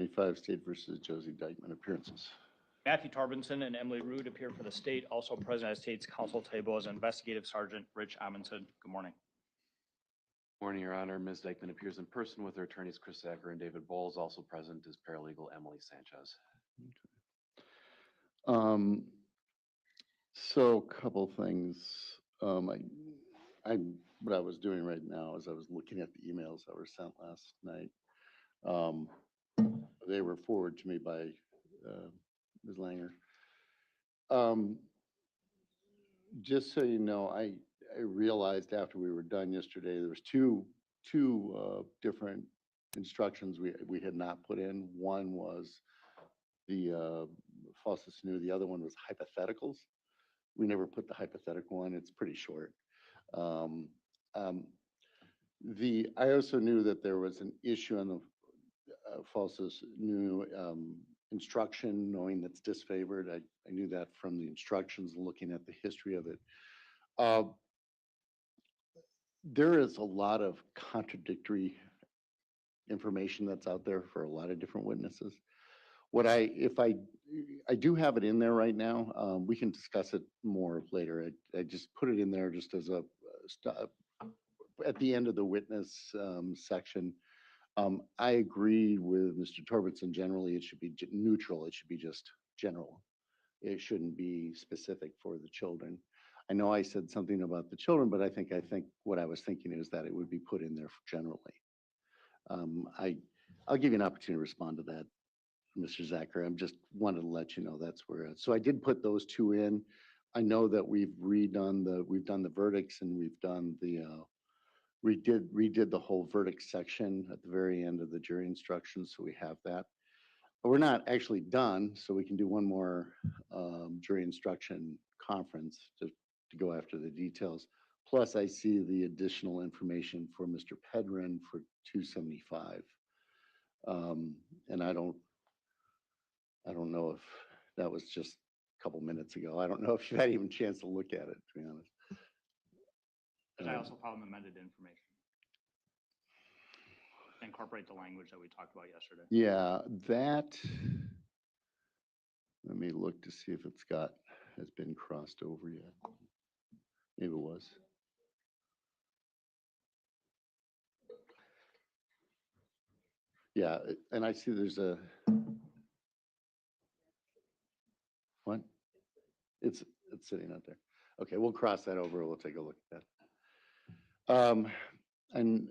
25 State versus Josie Dikeman appearances. Matthew Tarbinson and Emily Rude appear for the state. Also present at state's council table is Investigative Sergeant Rich Amundsen. Good morning. Morning, Your Honor. Ms. Dikeman appears in person with her attorneys Chris Zacher and David Bowles. Also present is paralegal Emily Sanchez. So a couple things. What I was doing right now is I was looking at the emails that were sent last night. They were forwarded to me by Ms. Langer. Just so you know, I realized after we were done yesterday, there was two different instructions we had not put in. One was the falsus new, the other one was hypotheticals. We never put the hypothetical one. It's pretty short. I also knew that there was an issue on the falsus new instruction, knowing that's disfavored. I knew that from the instructions, looking at the history of it. There is a lot of contradictory information that's out there for a lot of different witnesses. If I do have it in there right now. We can discuss it more later. I just put it in there just as a at the end of the witness section. I agree with Mr. Torbenson. Generally, it should be neutral. It should be just general. It shouldn't be specific for the children. I know I said something about the children, but I think what I was thinking is that it would be put in there generally. I'll give you an opportunity to respond to that, Mr. Zacher. I'm just wanted to let you know that's where. So I did put those two in. I know that we've done the verdicts, and we've done the redid the whole verdict section at the very end of the jury instructions. So we have that. But we're not actually done, so we can do one more jury instruction conference to go after the details. Plus, I see the additional information for Mr. Pedrin for 275, and I don't know if that was just a couple minutes ago. I don't know if you had even a chance to look at it, to be honest. But I also found amended information. Incorporate the language that we talked about yesterday. Yeah, that. Let me look to see if has been crossed over yet. Maybe it was. Yeah, and I see there's a. What? It's sitting out there. Okay, we'll cross that over. We'll take a look at that. And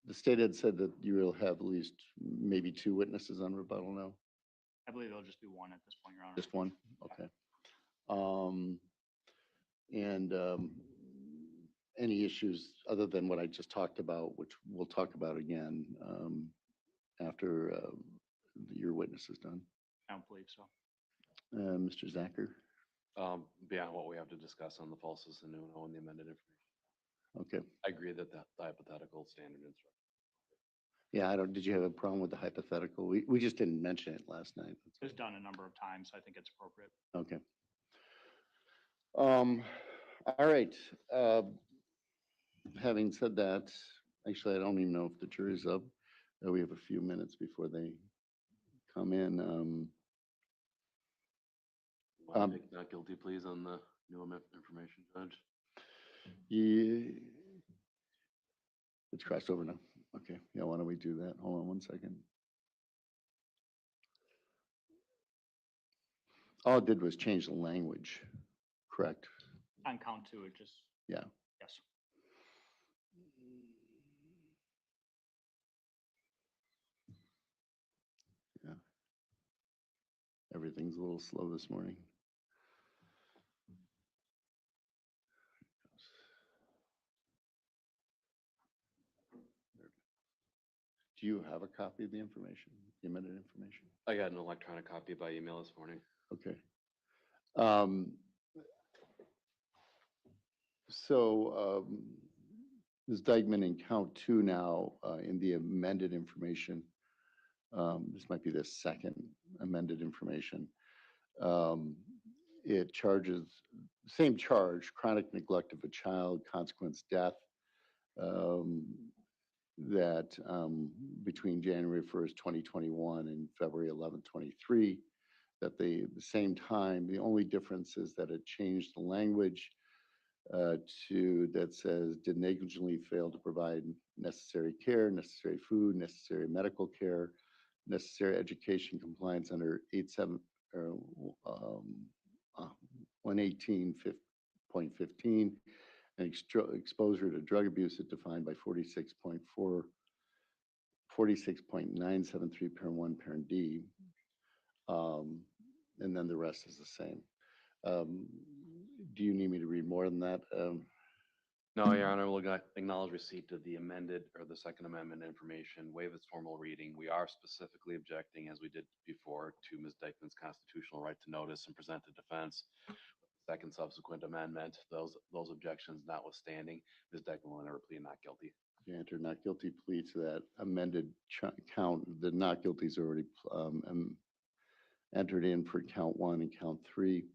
the state had said that you will have at least maybe 2 witnesses on rebuttal now. I believe it'll just be one at this point, Your Honor. Just one? Okay. Any issues other than what I just talked about, which we'll talk about again after your witness is done? I don't believe so. Mr. Zacher? Beyond what we have to discuss on the falsus and nuno and the amended information. Okay. I agree that the hypothetical standard instruction. Yeah, did you have a problem with the hypothetical? We just didn't mention it last night. It was done a number of times, so I think it's appropriate. Okay. All right. Having said that, actually, I don't even know if the jury's up. We have a few minutes before they come in. Not guilty, please, on the new information, Judge. Yeah, it's crossed over now. Okay, yeah, why don't we do that? Hold on one second. All it did was change the language, correct? On count 2, it just. Yeah. Yes. Yeah. Everything's a little slow this morning. Do you have a copy of the information, the amended information? I got an electronic copy by email this morning. Okay. Ms. Dikeman, in count 2 now, in the amended information, this might be the second amended information. It charges, same charge, chronic neglect of a child, consequence death. that between January 1st, 2021 and February 11th, 23, that the same time, the only difference is that it changed the language to that says did negligently fail to provide necessary care, necessary food, necessary medical care, necessary education compliance under 87 or 118.15 and exposure to drug abuse is defined by 46.973 parent 1 parent D, and then the rest is the same. Do you need me to read more than that? No, Your Honor, we'll acknowledge receipt of the amended or the Second Amendment information, waive its formal reading. We are specifically objecting, as we did before, to Ms. Dikeman's constitutional right to notice and present the defense. Second subsequent amendment, those objections notwithstanding, Ms. Dikeman will enter a plea of not guilty. Enter not guilty plea to that amended count. The not guilty is already entered in for count 1 and count 3.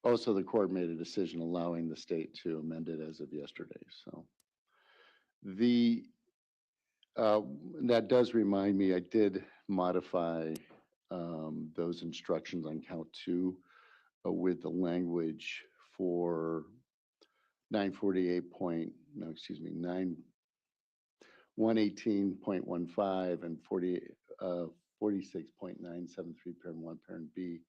Also, the court made a decision allowing the state to amend it as of yesterday. So that does remind me, I did modify those instructions on count 2 with the language for 118.15 and 46.973 parent 1 parent B.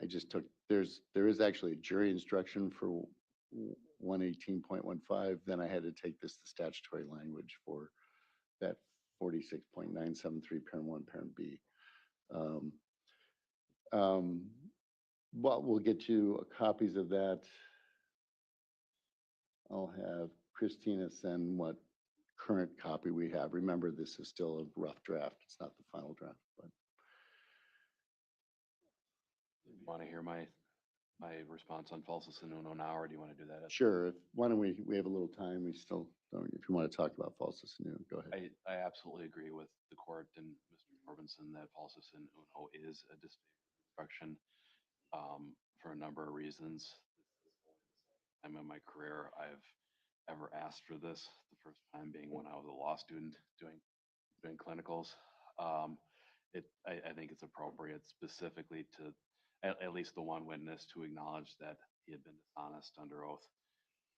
I just took, there is actually a jury instruction for 118.15. Then I had to take the statutory language for that 46.973 parent 1 parent B. But we'll get you copies of that. I'll have Christina send what current copy we have. Remember, this is still a rough draft. It's not the final draft, but. Want to hear my response on falsus in uno now, or do you want to do that? Sure. Why don't we have a little time. We still don't, if you want to talk about falsus in uno, go ahead. I absolutely agree with the court and Mr. Robinson that falsus in uno is a disfavored instruction for a number of reasons. I'm in my career, I've ever asked for this, the first time being when I was a law student doing clinicals. I think it's appropriate specifically to at least the one witness to acknowledge that he had been dishonest under oath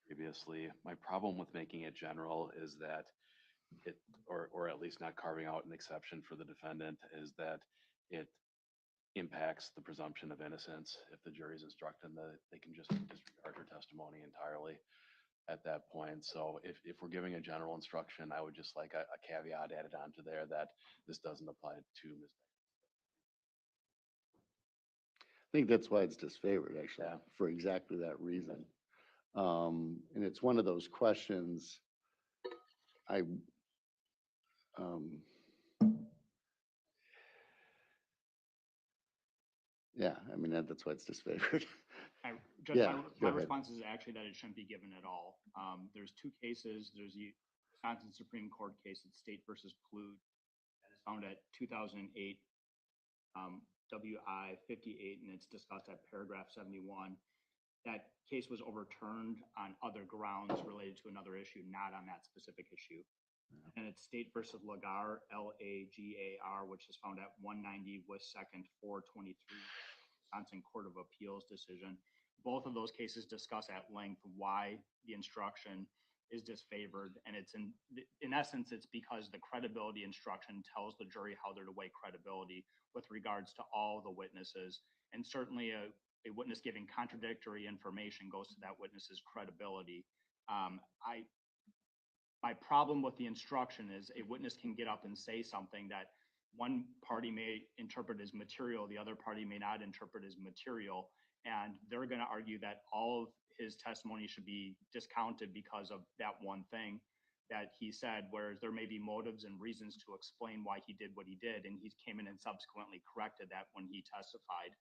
previously. My problem with making it general is that or at least not carving out an exception for the defendant, is that it impacts the presumption of innocence. If the jury's instructed that they can just disregard her testimony entirely at that point. So if we're giving a general instruction, I would just like a caveat added onto there that this doesn't apply to Ms. I think that's why it's disfavored, actually, Yeah. for exactly that reason. And it's one of those questions yeah, I mean, that's why it's disfavored. Judge, Yeah, my go ahead. response is actually that it shouldn't be given at all. There's 2 cases. There's the Wisconsin Supreme Court case, it's State versus Plude, that is found at 2008 WI 58, and it's discussed at paragraph 71. That case was overturned on other grounds related to another issue, not on that specific issue. And it's State versus Lagar, LAGAR, which is found at 190 West 2nd 423, Wisconsin Court of Appeals decision. Both of those cases discuss at length why the instruction is disfavored, and it's in essence, it's because the credibility instruction tells the jury how they're to weigh credibility with regards to all the witnesses, and certainly a witness giving contradictory information goes to that witness's credibility. My problem with the instruction is a witness can get up and say something that one party may interpret as material, the other party may not interpret as material, and they're going to argue that all of his testimony should be discounted because of that one thing that he said, whereas there may be motives and reasons to explain why he did what he did, and he came in and subsequently corrected that when he testified.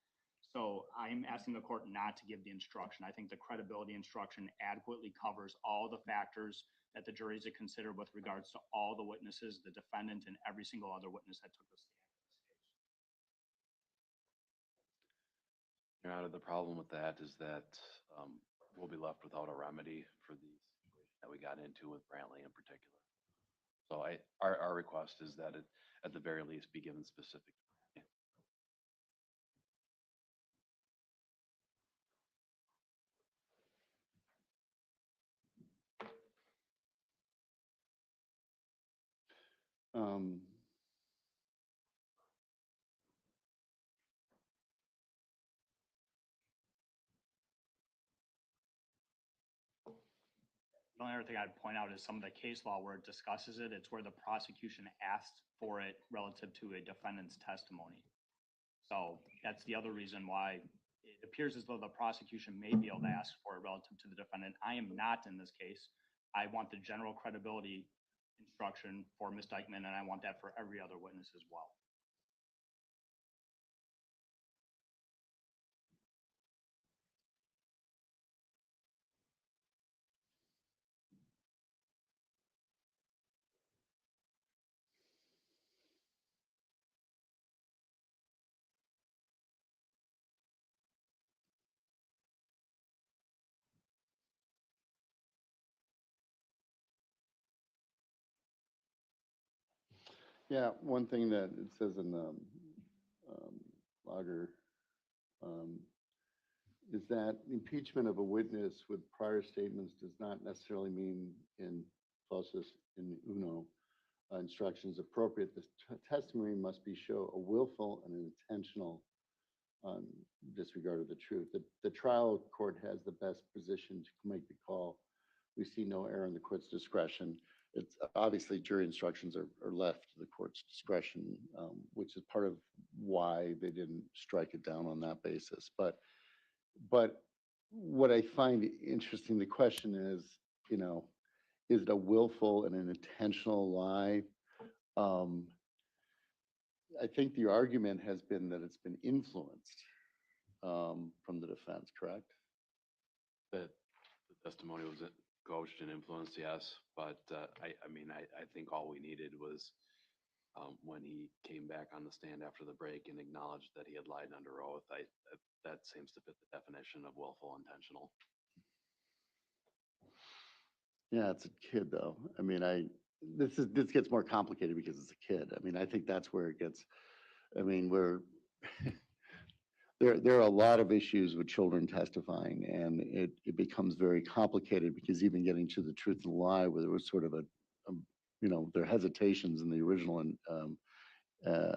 So I'm asking the court not to give the instruction. I think the credibility instruction adequately covers all the factors that the jury is to consider with regards to all the witnesses, the defendant, and every single other witness that took the stand in this case. Your Honor, the problem with that is that we'll be left without a remedy for these that we got into with Brantley in particular. So our request is that it, at the very least, be given specific. Um, The only other thing I'd point out is some of the case law where it discusses it, it's where the prosecution asked for it relative to a defendant's testimony. So that's the other reason why it appears as though the prosecution may be able to ask for it relative to the defendant. I am not in this case. I want the general credibility instruction for Ms. Dikeman, and I want that for every other witness as well. yeah, one thing that it says in the logger is that impeachment of a witness with prior statements does not necessarily mean in falsus in uno instructions appropriate. The testimony must be show a willful and an intentional disregard of the truth. The trial court has the best position to make the call. We see no error in the court's discretion. It's obviously jury instructions are left to the court's discretion, which is part of why they didn't strike it down on that basis. But what I find interesting, the question is, you know, is it a willful and an intentional lie? I think the argument has been that it's been influenced from the defense, correct? That the testimony was coached and influenced, yes, but I mean, I think all we needed was when he came back on the stand after the break and acknowledged that he had lied under oath. That seems to fit the definition of willful intentional. Yeah, it's a kid though. I mean, this gets more complicated because it's a kid. I mean, I think that's where it gets. I mean, there are a lot of issues with children testifying, and it becomes very complicated because even getting to the truth and lie, where there was sort of you know, there are hesitations in the original and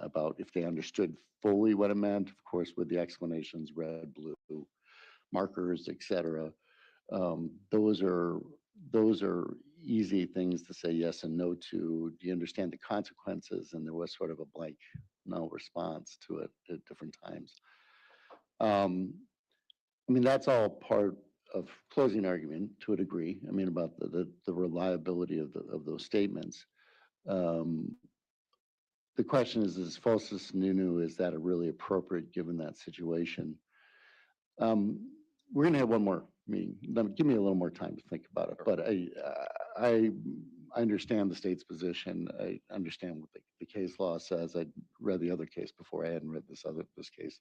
about if they understood fully what it meant, of course, with the explanations, red, blue, markers, etc. Those are easy things to say yes and no to. Do you understand the consequences? And there was sort of a blank no response to it at different times. I mean, that's all part of closing argument to a degree. I mean, about the reliability of those statements. The question is falsus nunu, is that really appropriate given that situation? We're gonna have one more meeting. Give me a little more time to think about it. But I understand the state's position. I understand what the case law says. I read the other case before. I hadn't read this case.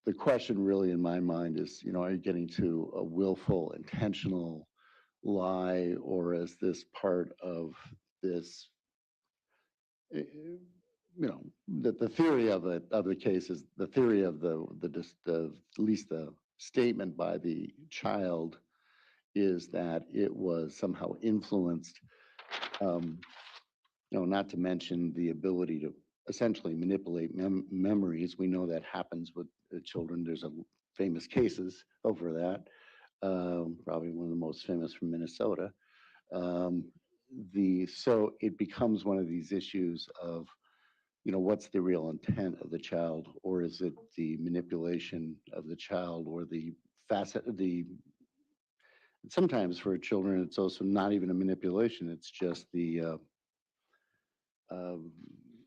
The question really in my mind is, you know, are you getting to a willful, intentional lie, or is this part of this? You know, the theory of the case is the theory of at least the statement by the child is that it was somehow influenced. You know, not to mention the ability to essentially manipulate memories. We know that happens with children. There's famous cases over that. Probably one of the most famous from Minnesota. So it becomes one of these issues of, you know, what's the real intent of the child, or is it the manipulation of the child, or the facet of sometimes for children, it's also not even a manipulation. It's just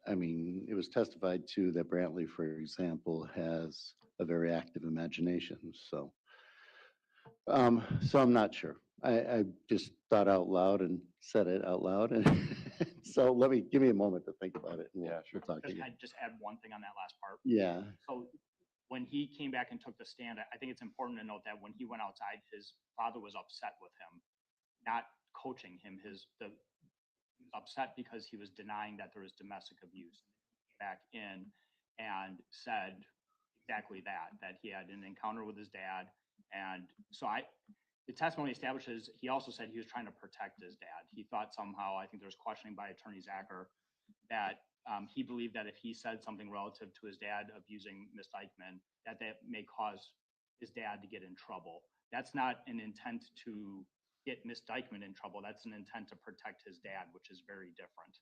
I mean, it was testified to that Brantley, for example, has a very active imagination. So I'm not sure. I just thought out loud and said it out loud. And so give me a moment to think about it. And Yeah, sure. we'll talk Just, again. I'd just add one thing on that last part. Yeah. So when he came back and took the stand, I think it's important to note that when he went outside, his father was upset with him, not coaching him. Upset because he was denying that there was domestic abuse. Back in and said exactly that he had an encounter with his dad. And so the testimony establishes, he also said he was trying to protect his dad. He thought somehow, I think there was questioning by Attorney Zacher, that he believed that if he said something relative to his dad abusing Miss Dikeman, that may cause his dad to get in trouble. That's not an intent to get Miss Dikeman in trouble. That's an intent to protect his dad, which is very different,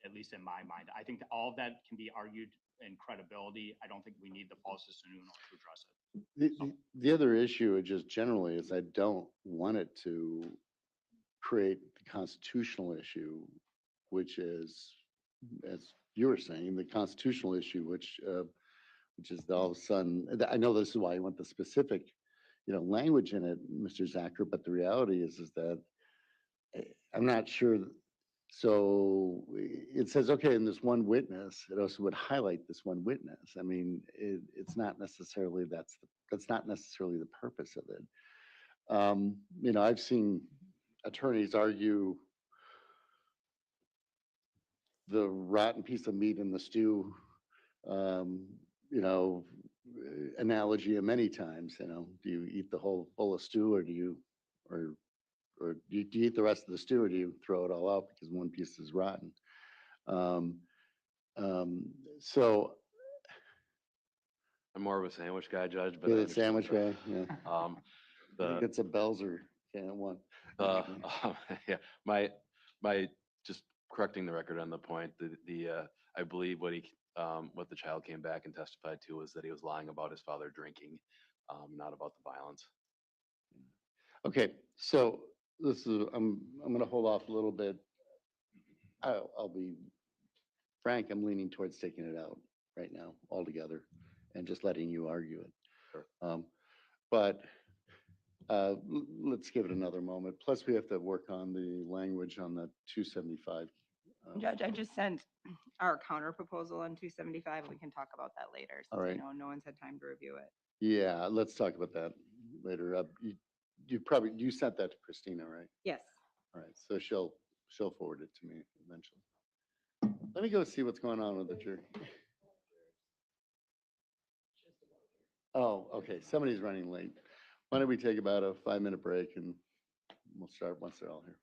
at least in my mind. I think that all of that can be argued in credibility. I don't think we need the falsus in uno to address it. The other issue just generally is I don't want it to create the constitutional issue, which is, as you were saying, the constitutional issue, which is all of a sudden, I know this is why you want the specific, language in it, Mr. Zacher, but the reality is that I'm not sure. So it says, okay, and this one witness, it also would highlight this one witness. I mean, it's not necessarily, that's not necessarily the purpose of it. I've seen attorneys argue the rotten piece of meat in the stew, analogy many times. Do you eat the whole bowl of stew, or do you eat the rest of the stew, or do you throw it all out because one piece is rotten? So I'm more of a sandwich guy, Judge, but you're the sandwich guy. Yeah. I think The it's a Belzer can one. yeah, my just correcting the record on the point. I believe what the child came back and testified to was that he was lying about his father drinking, not about the violence. Okay, so this is I'm going to hold off a little bit. I'll be frank. I'm leaning towards taking it out right now altogether, and just letting you argue it. Sure. But let's give it another moment. Plus, we have to work on the language on the 275. Judge, I just sent our counter proposal on 275. We can talk about that later. All Since right. I know no one's had time to review it. Yeah, let's talk about that later. You sent that to Christina, right? Yes. All right, so she'll forward it to me eventually. Let me go see what's going on with the jury. Oh, okay, somebody's running late. Why don't we take about a 5-minute break and we'll start once they're all here.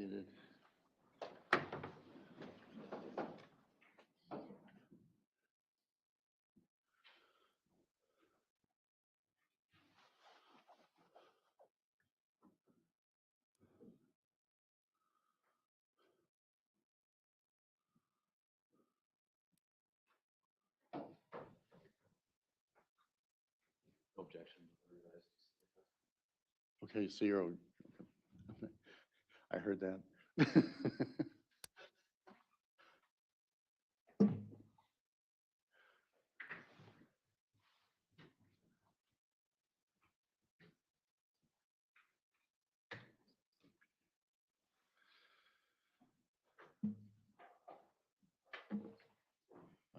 seated. No objection. Okay, so you're, I heard that.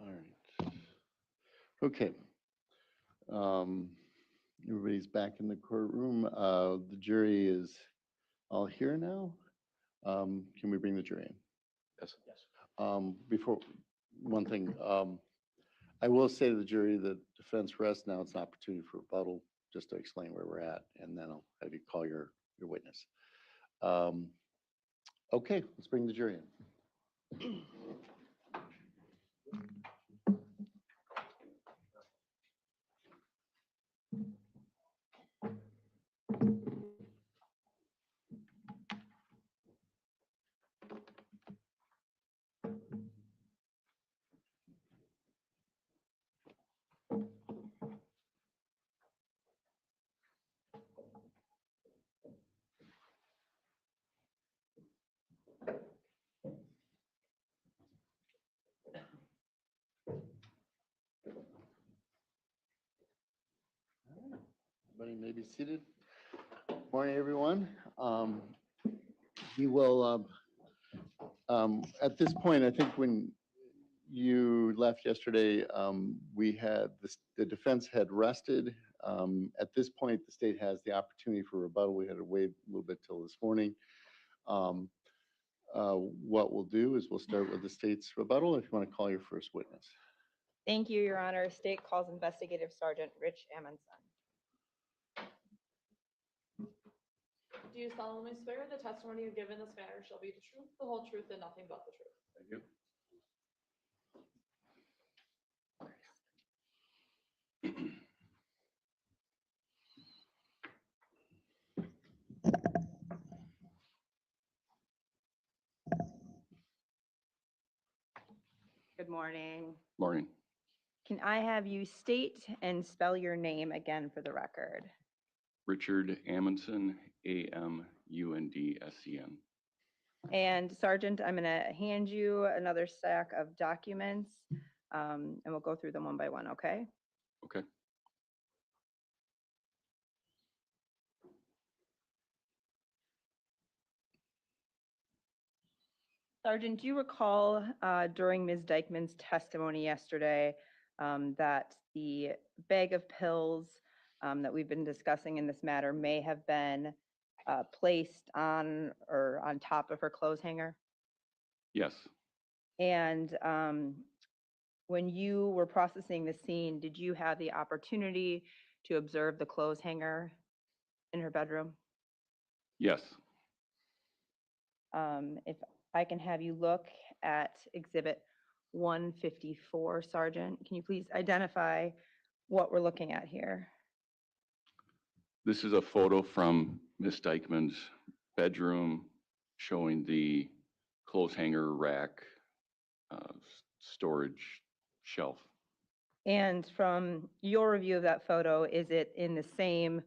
All right. Okay. Everybody's back in the courtroom. The jury is all here now. Can we bring the jury in? Yes. Before, one thing, I will say to the jury that defense rests, now it's an opportunity for rebuttal, just to explain where we're at, and then I'll have you call your witness. Okay, let's bring the jury in. Everybody may be seated. Morning, everyone. We will, at this point, I think when you left yesterday, we had, the defense had rested. At this point, the state has the opportunity for rebuttal. We had to wait a little bit till this morning. What we'll do is we'll start with the state's rebuttal, if you want to call your first witness. Thank you, Your Honor. State calls Investigative Sergeant Rich Amundson. Do you solemnly swear the testimony you give in this matter shall be the truth, the whole truth, and nothing but the truth? Thank you. Good morning. Morning. Can I have you state and spell your name again for the record? Richard Amundson, Amundscn. And Sergeant, I'm going to hand you another stack of documents, and we'll go through them one by one, okay? Okay. Sergeant, do you recall during Ms. Dikeman's testimony yesterday that the bag of pills that we've been discussing in this matter may have been placed on or on top of her clothes hanger? Yes. And when you were processing the scene, did you have the opportunity to observe the clothes hanger in her bedroom? Yes. If I can have you look at Exhibit 154, Sergeant, can you please identify what we're looking at here? This is a photo from Miss Dikeman's bedroom showing the clothes hanger rack storage shelf. And from your review of that photo, is it in the same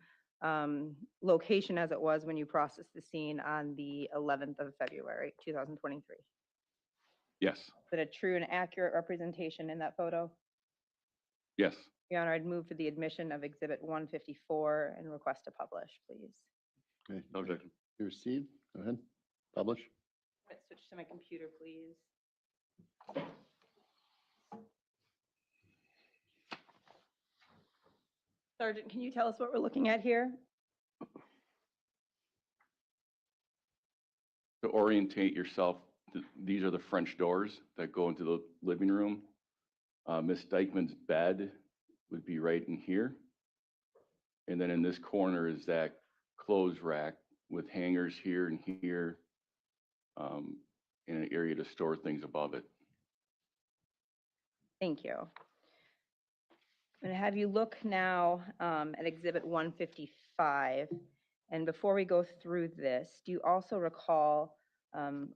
location as it was when you processed the scene on the 11th of February, 2023? Yes. Is it a true and accurate representation in that photo? Yes. Your Honor, I'd move for the admission of Exhibit 154 and request to publish, please. Okay. No objection. You received? Go ahead. Publish. Let's switch to my computer, please. Sergeant, can you tell us what we're looking at here? To orientate yourself, these are the French doors that go into the living room. Miss Dikeman's bed would be right in here. And then in this corner is that clothes rack with hangers here and here. in an area to store things above it. Thank you. I'm going to have you look now at Exhibit 155. And before we go through this, do you also recall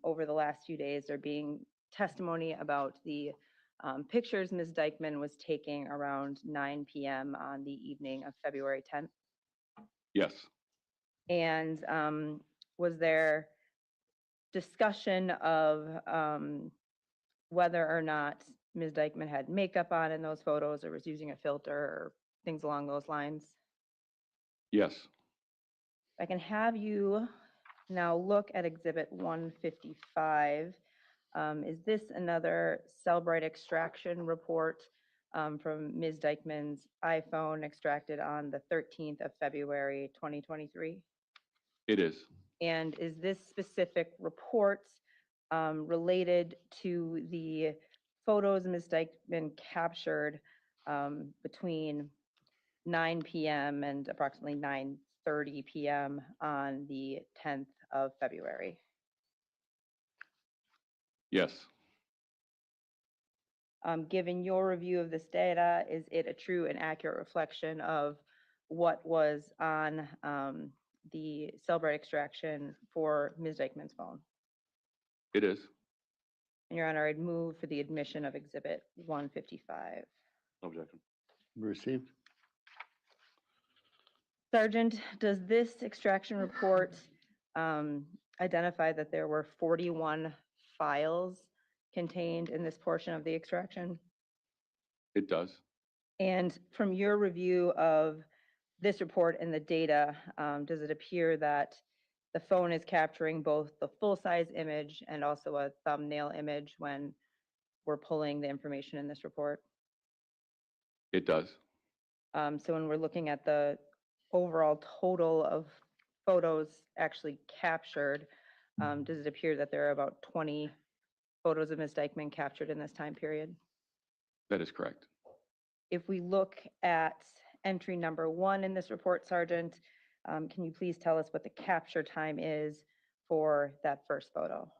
over the last few days there being testimony about the pictures Ms. Dikeman was taking around 9 p.m. on the evening of February 10th? Yes, And was there discussion of whether or not Ms. Dikeman had makeup on in those photos or was using a filter or things along those lines? yes, I can have you now look at Exhibit 155. Is this another Cellbrite extraction report from Ms. Dikeman's iPhone extracted on the 13th of February, 2023? it is. And is this specific report related to the photos Ms. Dikeman captured between 9 p.m. and approximately 9:30 p.m. on the 10th of February? Yes, Given your review of this data, is it a true and accurate reflection of what was on the Cellbrite extraction for Ms. Dikeman's phone? it is. And Your Honor, I'd move for the admission of Exhibit 155. No objection. Received. Sergeant, does this extraction report identify that there were 41 files contained in this portion of the extraction? It does. And from your review of this report and the data, does it appear that the phone is capturing both the full-size image and also a thumbnail image when we're pulling the information in this report? It does. So when we're looking at the overall total of photos actually captured, does it appear that there are about 20 photos of Ms. Dikeman captured in this time period? That is correct. If we look at entry number 1 in this report, Sergeant, can you please tell us what the capture time is for that first photo?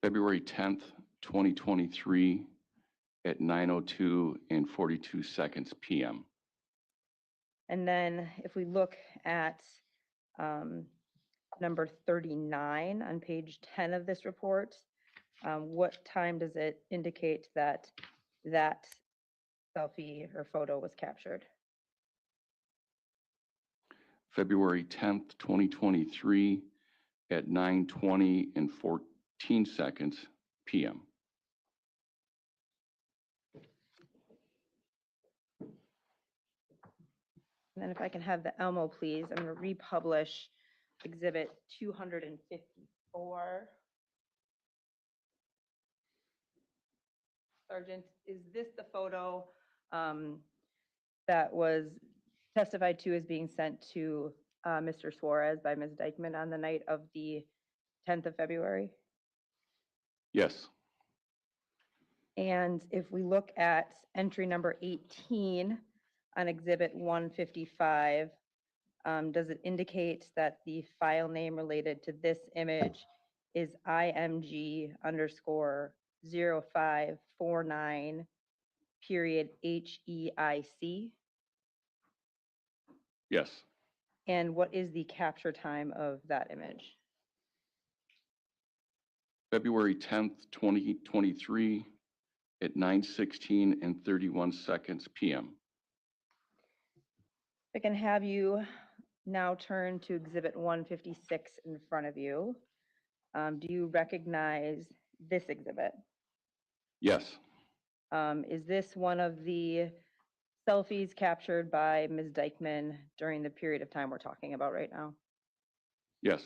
February 10th, 2023 at 9:02 and 42 seconds p.m. And then if we look at number 39 on page 10 of this report, what time does it indicate that that selfie or photo was captured? February 10th, 2023 at 9:20 and 14 seconds p.m. And then if I can have the Elmo, please, I'm going to republish Exhibit 254. Sergeant, is this the photo that was testified to as being sent to Mr. Suarez by Ms. Dikeman on the night of the 10th of February? Yes, And if we look at entry number 18 on Exhibit 155, does it indicate that the file name related to this image is IMG_0549 period HEIC? yes. And what is the capture time of that image? February 10th, 2023 at 9:16 and 31 seconds p.m. I can have you now turn to Exhibit 156 in front of you. Do you recognize this exhibit? Yes, Is this one of the selfies captured by Ms. Dikeman during the period of time we're talking about right now? yes.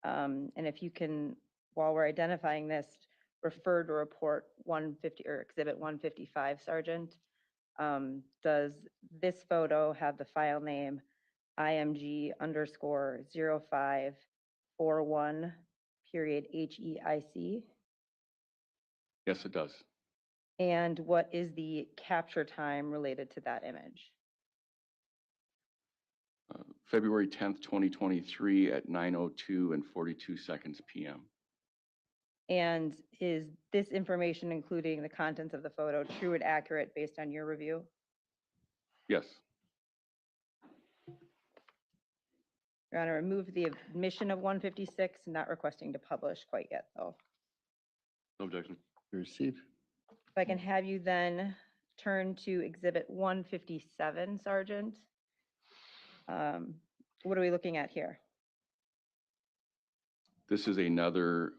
And if you can, while we're identifying this, refer to report 150 or Exhibit 155, Sergeant. Does this photo have the file name IMG_0541 period HEIC? Yes, it does. And what is the capture time related to that image? February 10th, 2023 at 9:02 and 42 seconds PM. And is this information, including the contents of the photo, true and accurate based on your review? Yes. Your Honor, I move the admission of 156, not requesting to publish quite yet, though. No objection. Be received. If I can have you then turn to Exhibit 157, Sergeant. What are we looking at here? This is another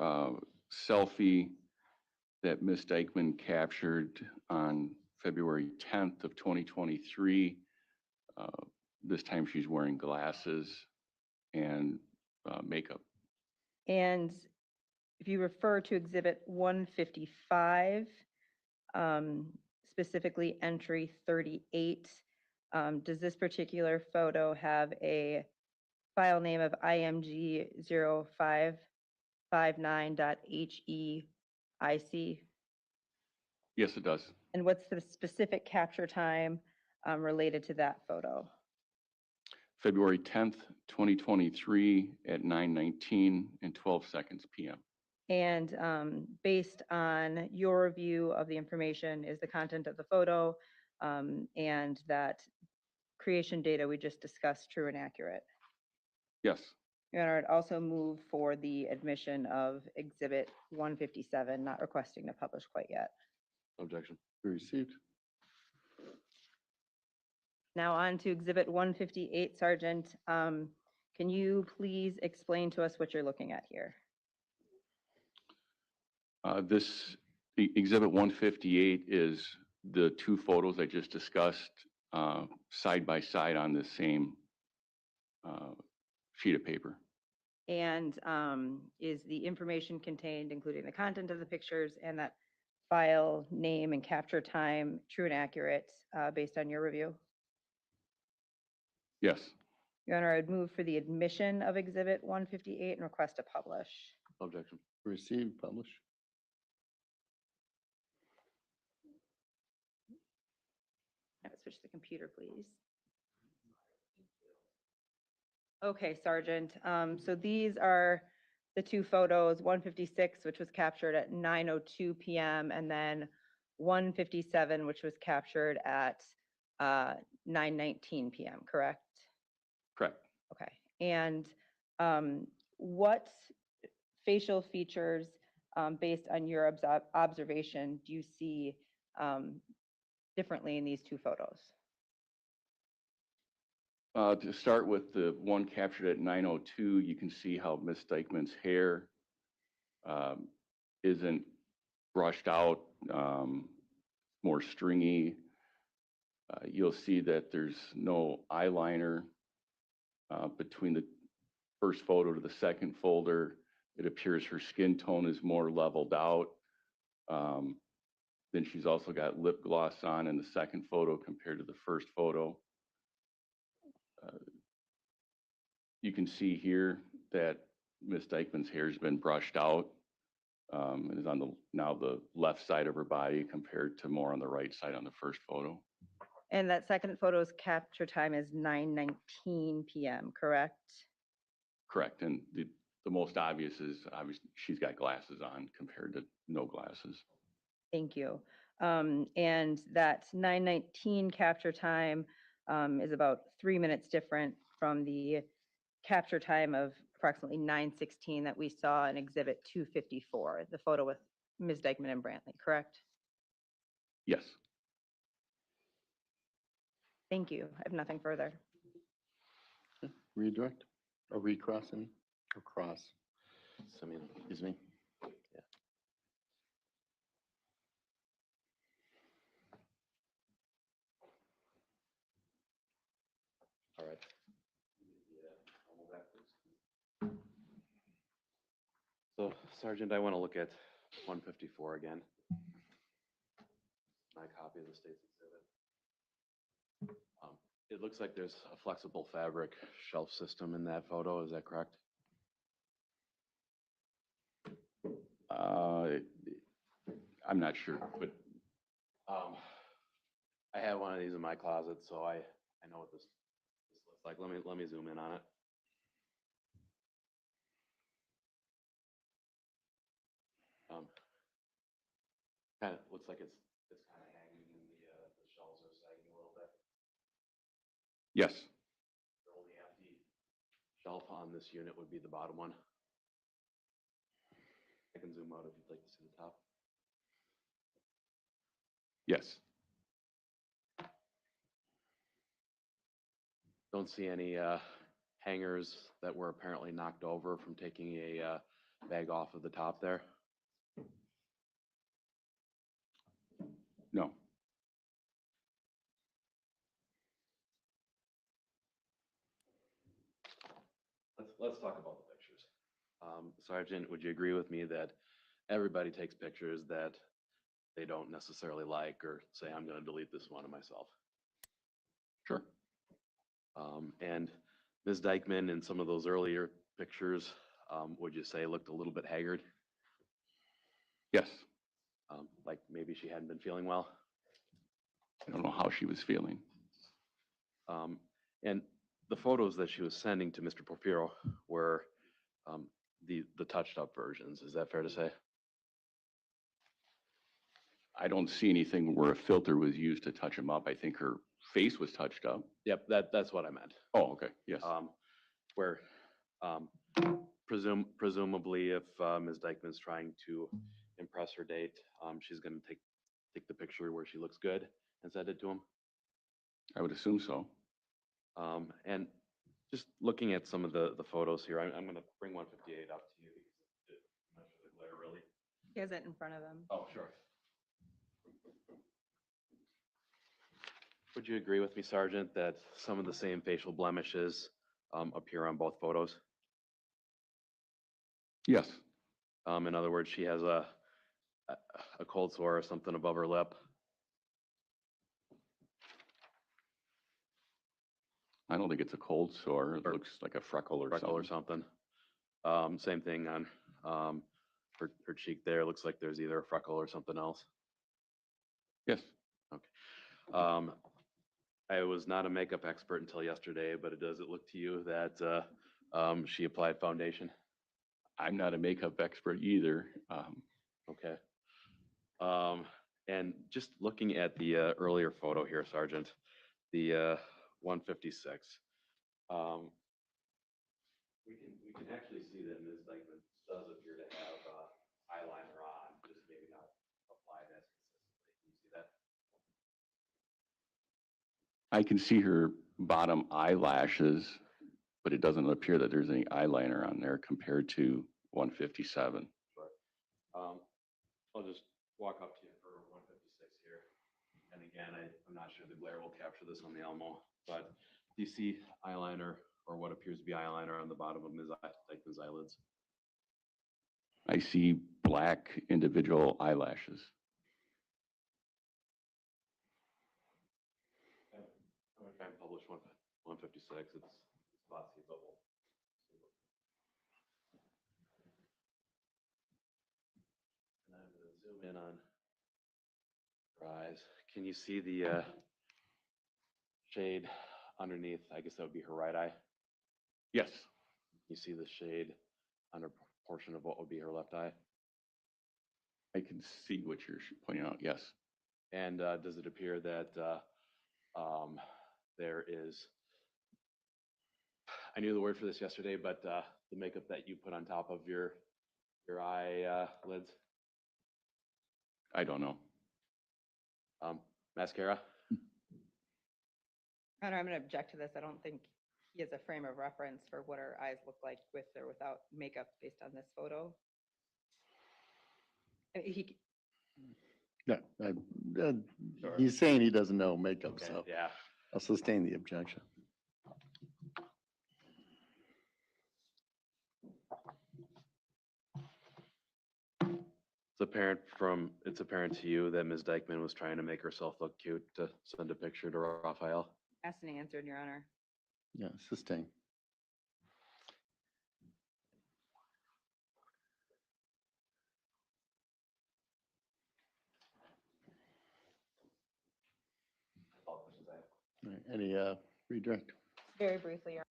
selfie that Ms. Dikeman captured on February 10th of 2023. This time she's wearing glasses and makeup. And if you refer to Exhibit 155, specifically entry 38, does this particular photo have a file name of img0559.heic? Yes, it does. And what's the specific capture time related to that photo? February 10th, 2023 at 9:19 and 12 seconds PM. And based on your review of the information, is the content of the photo and that creation data we just discussed true and accurate? Yes. Your Honor, I'd also move for the admission of Exhibit 157, not requesting to publish quite yet. No objection. Be received. Now on to Exhibit 158, Sergeant. Can you please explain to us what you're looking at here? Exhibit 158 is the two photos I just discussed side by side on the same sheet of paper. And is the information contained, including the content of the pictures and that file name and capture time, true and accurate based on your review? Yes. Your Honor, I'd move for the admission of Exhibit 158 and request to publish. No objection. Be received, publish. I would switch to the computer, please. Okay, Sergeant. So these are the two photos, 156, which was captured at 9:02 PM, and then 157, which was captured at 9:19 PM, correct? Correct. Okay. And what facial features, based on your observation, do you see differently in these two photos? To start with the one captured at 9:02, you can see how Ms. Dikeman's hair isn't brushed out, more stringy. You'll see that there's no eyeliner between the first photo to the second folder. It appears her skin tone is more leveled out. Then she's also got lip gloss on in the second photo compared to the first photo. You can see here that Ms. Dikeman's hair has been brushed out. It is on now the left side of her body compared to more on the right side on the first photo. And that second photo's capture time is 9:19 PM, correct? Correct. And the most obvious is obviously she's got glasses on compared to no glasses. Thank you. And that 9:19 capture time is about 3 minutes different from the capture time of approximately 9:16 that we saw in Exhibit 254, the photo with Ms. Dikeman and Brantley, correct? Yes. Thank you. I have nothing further. Redirect or recross any or cross, excuse me. All right. So Sergeant, I want to look at 154 again. My copy of the state's exhibit. It looks like there's a flexible fabric shelf system in that photo. Is that correct? I'm not sure, but I have one of these in my closet, so I know what this looks looks like. Let me zoom in on it. Kind of looks like it's kind of hanging and the shelves are sagging a little bit. Yes, The only empty shelf on this unit would be the bottom one. I can zoom out if you'd like to see the top. yes. Don't see any hangers that were apparently knocked over from taking a bag off of the top there. No. Let's talk about the pictures. Sergeant, would you agree with me that everybody takes pictures that they don't necessarily like or say, I'm going to delete this one of myself? Sure. And Ms. Dikeman, in some of those earlier pictures, would you say looked a little bit haggard? Yes. Like maybe she hadn't been feeling well? I don't know how she was feeling. And the photos that she was sending to Mr. Porfirio were the touched up versions. Is that fair to say? I don't see anything where a filter was used to touch him up. I think her face was touched up. Yep, that's what I meant. Oh, okay, yes. Where presumably if Ms. Dikeman's trying to impress her date, she's going to take the picture where she looks good and send it to him. I would assume so. And just looking at some of the photos here, I'm going to bring 158 up to you because I'm not sure the glare really. He has it in front of him. Oh, sure. Would you agree with me, Sergeant, that some of the same facial blemishes appear on both photos? Yes, In other words, she has a cold sore or something above her lip. I don't think it's a cold sore. It Or looks like a freckle or Freckle or something. something. Same thing on her cheek there. Looks like there's either a freckle or something else. Yes, I was not a makeup expert until yesterday, but does it look to you that she applied foundation? I'm not a makeup expert either. Okay. And just looking at the earlier photo here, Sergeant, the 156. We can actually see that Ms. Dikeman does appear to have eyeliner on, just maybe not applied as consistently. Can you see that? I can see her bottom eyelashes, but it doesn't appear that there's any eyeliner on there compared to 157. Sure. I'll just walk up to you for 156 here. And again, I'm not sure the glare will capture this on the Elmo, but do you see eyeliner or what appears to be eyeliner on the bottom of Ms. Dikeman's eyelids? I see black individual eyelashes. I'm gonna try and publish 156. It's bossy, but we'll see. And I'm gonna zoom in on her eyes. Can you see the shade underneath? I guess that would be her right eye. Yes, You see the shade under portion of what would be her left eye? I can see what you're pointing out. Yes. And does it appear that there is, I knew the word for this yesterday, but the makeup that you put on top of your eye lids, I don't know. mascara? I'm going to object to this. I don't think he has a frame of reference for what her eyes look like with or without makeup based on this photo. He, Yeah, he's saying he doesn't know makeup, Okay, so yeah. I'll sustain the objection. It's apparent to you that Ms. Dikeman was trying to make herself look cute to send a picture to Raphael. asked and answered, Your Honor. Yeah, sustain. All questions I have. All right, any redirect? Very briefly, Your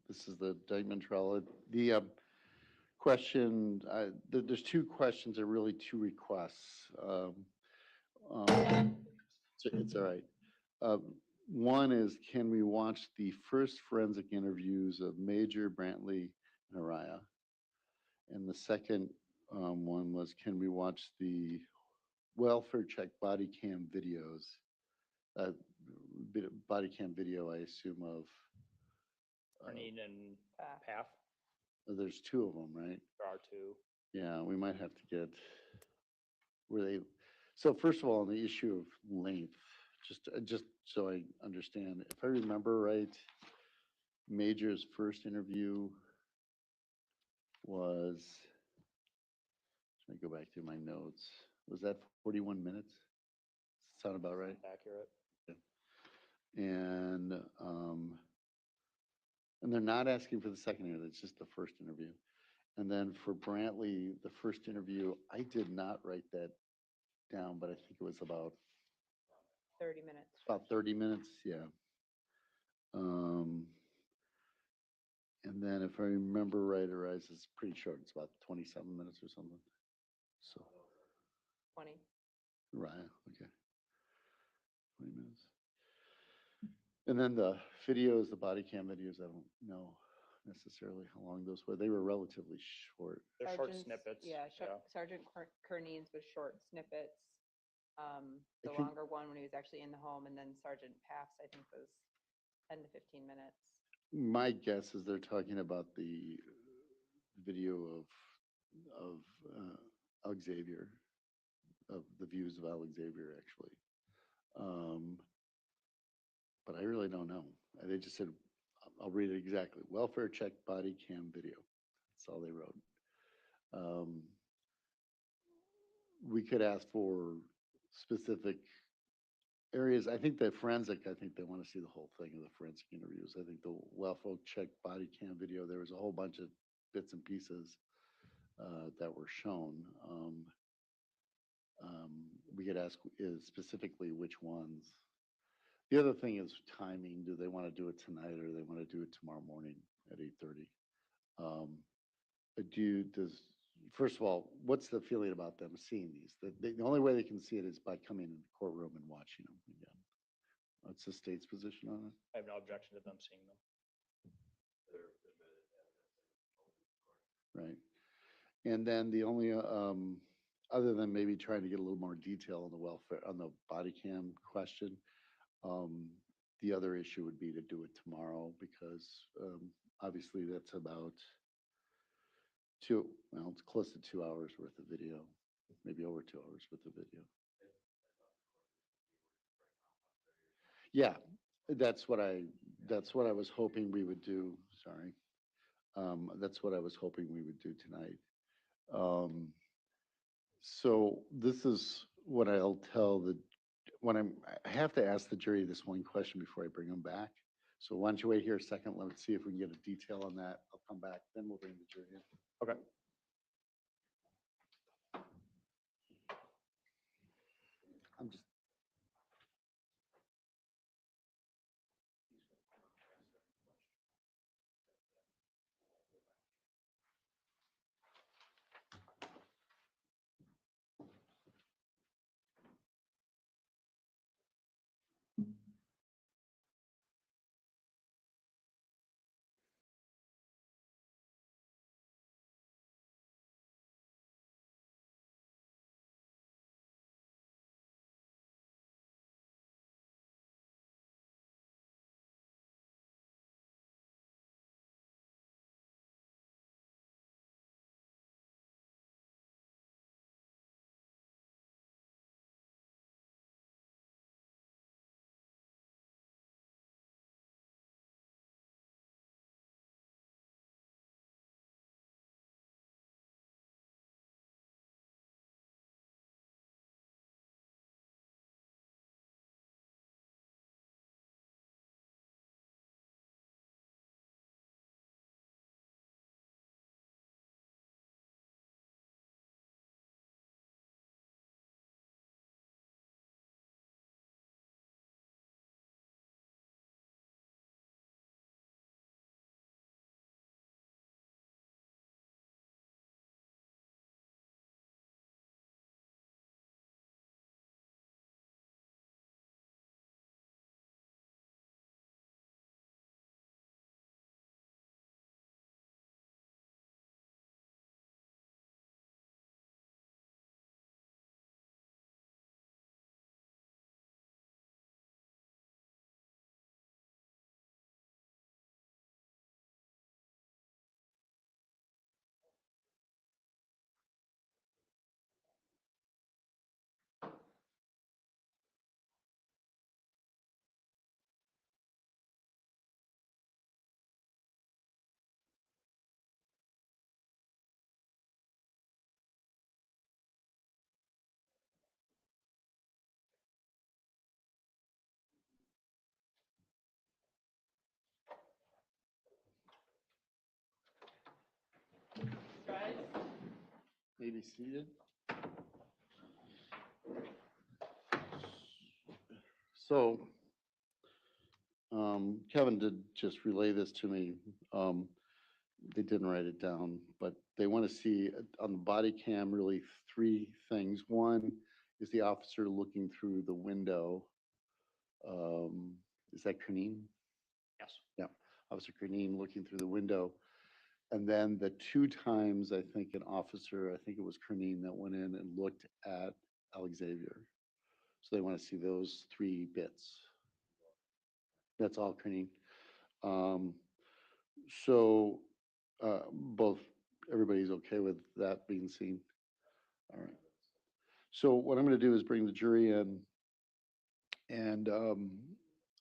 This is the Dikeman trial. The question, there's two questions, are really two requests. It's all right. One is, can we watch the first forensic interviews of Major, Brantley, and Araya? And the second one was, can we watch the welfare check body cam videos? Body cam video, I assume, of Arnine and Path. Path, there's two of them, right? there are two. Yeah, we might have to get where they, so first of all, on the issue of length, just so I understand, if I remember right, Major's first interview was, let me go back to my notes. Was that 41 minutes? Sound about right? Accurate. And and they're not asking for the second interview, it's just the first interview. And then for Brantley, the first interview, I did not write that down, but I think it was about 30 minutes. About 30 minutes, yeah. And then if I remember right, Arise is pretty short. It's about 27 minutes or something. So, 20. right, okay. 20 minutes. And then the videos, the body cam videos, I don't know necessarily how long those were. They were relatively short. They're short Sergeant's- snippets. Yeah, Sergeant Kearney's was short snippets. The think- longer one when he was actually in the home, and then Sergeant Paff's, I think, was 10 to 15 minutes. My guess is they're talking about the video of Alexavier, of the views of Alexavier, actually. But I really don't know. They just said, I'll read it exactly. Welfare check body cam video. That's all they wrote. We could ask for specific areas. I think the forensic, I think they want to see the whole thing of the forensic interviews. I think the welfare check body cam video, there was a whole bunch of bits and pieces that were shown. We could ask specifically which ones. The other thing is timing. Do they want to do it tonight or do they want to do it tomorrow morning at 8:30? First of all, what's the feeling about them seeing these? The only way they can see it is by coming in the courtroom and watching them again. What's the state's position on it? I have no objection to them seeing them. Right. And then the only, other than maybe trying to get a little more detail on the welfare, on the body cam question, the other issue would be to do it tomorrow because obviously that's about it's close to 2 hours worth of video, maybe over 2 hours worth of video. Yeah, that's what I was hoping we would do. Sorry. That's what I was hoping we would do tonight. So this is what I'll tell I have to ask the jury this one question before I bring them back. So why don't you wait here a second? Let's see if we can get a detail on that. I'll come back, then we'll bring the jury in. Okay. I'm just may be seated. So, Kevin did just relay this to me. They didn't write it down, but they want to see on the body cam really three things. One is the officer looking through the window. Is that Crenine? Yes. Yeah, Officer Crenine looking through the window. And then the two times, I think an officer, I think it was Crenine that went in and looked at Alexavier. So they want to see those three bits. That's all Crenine. So both, everybody's okay with that being seen? All right. So what I'm going to do is bring the jury in, and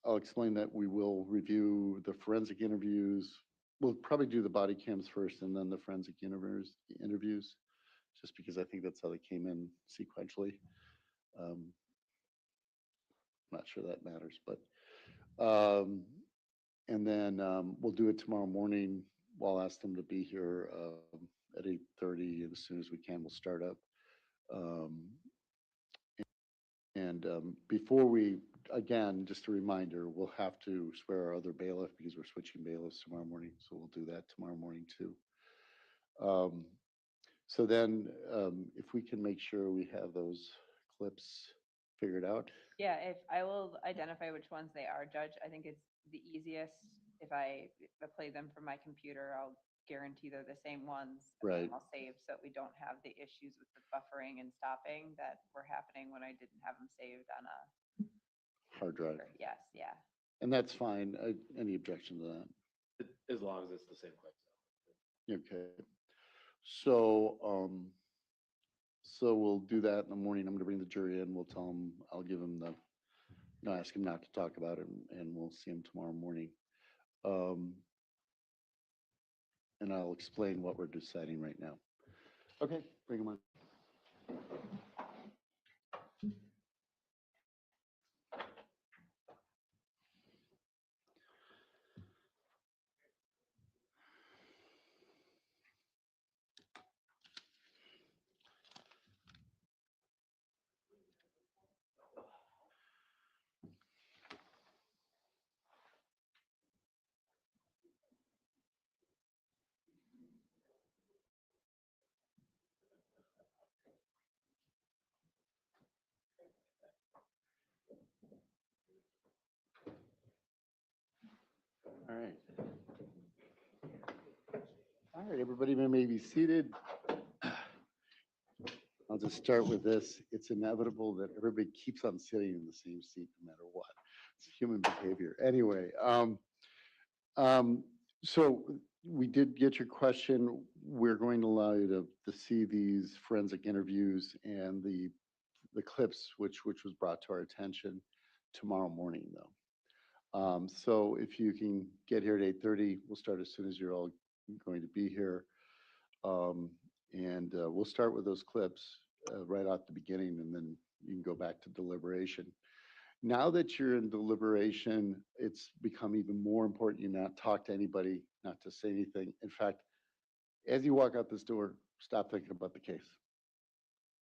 I'll explain that we will review the forensic interviews. We'll probably do the body cams first and then the forensic interviews, just because I think that's how they came in sequentially. Not sure that matters, but and then we'll do it tomorrow morning. I'll ask them to be here at 8:30, and as soon as we can, we'll start up. Before we, again, just a reminder, we'll have to swear our other bailiff because we're switching bailiffs tomorrow morning, so we'll do that tomorrow morning too. So then, if we can make sure we have those clips figured out. Yeah, if I will identify which ones they are, Judge, I think it's the easiest if I play them from my computer. I'll guarantee they're the same ones. And then Right. I'll save so that we don't have the issues with the buffering and stopping that were happening when I didn't have them saved on a Hard drive. Yes, yeah. And that's fine. Any objection to that? As long as it's the same clip. Okay. So, so we'll do that in the morning. I'm going to bring the jury in. We'll tell them, I'll give them the, no, ask him not to talk about it, and we'll see him tomorrow morning. And I'll explain what we're deciding right now. Okay, bring him on. All right. All right, everybody may be seated. I'll just start with this. It's inevitable that everybody keeps on sitting in the same seat no matter what. It's human behavior. Anyway, so we did get your question. We're going to allow you to see these forensic interviews and the clips, which was brought to our attention tomorrow morning, though. So if you can get here at 8:30, we'll start as soon as you're all going to be here. And we'll start with those clips right off the beginning, and then you can go back to deliberation. Now that you're in deliberation, it's become even more important you not talk to anybody, not to say anything. In fact, as you walk out this door, stop thinking about the case.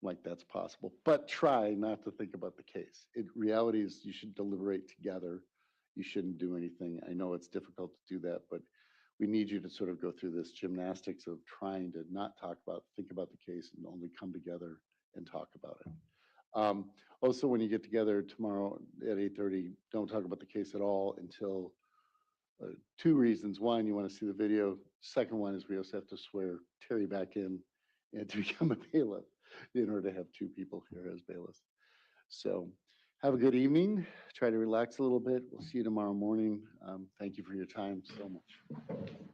Like that's possible, but try not to think about the case. Reality is you should deliberate together. You shouldn't do anything. I know it's difficult to do that, but we need you to sort of go through this gymnastics of trying to not think about the case and only come together and talk about it. Also, when you get together tomorrow at 8:30, don't talk about the case at all until two reasons. One, you want to see the video. Second one is we also have to swear Terry back in and to become a bailiff in order to have two people here as bailiffs. So have a good evening. Try to relax a little bit. We'll see you tomorrow morning. Thank you for your time so much.